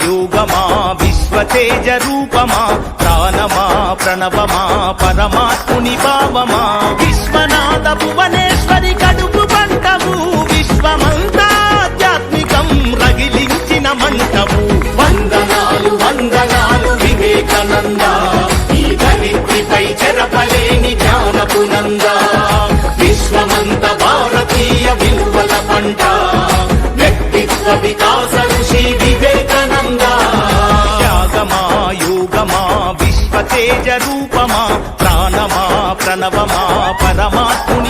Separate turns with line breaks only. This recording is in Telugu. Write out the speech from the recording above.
యోగమా విశ్వతేజ రూపమా ప్రాణమా ప్రణవమా పరమాత్ముని భావమా విశ్వనాథ భువనేశ్వరి కడుపు పంటవు విశ్వమంతా ఆధ్యాత్మికం రగిలించిన మంటవు వందనాలు వందనాలు వివేకానంద ఈ ధరిత్రిపై చెరపలేని జ్ఞానపు నంద విశ్వమంత భారతీయ విలువల పంట వ్యక్తిత్వ వికాస ఋషి వివేకానంద త్యాగమా యోగమా విశ్వతేజ రూపమా ప్రాణమా ప్రణవమా పరమాత్ముని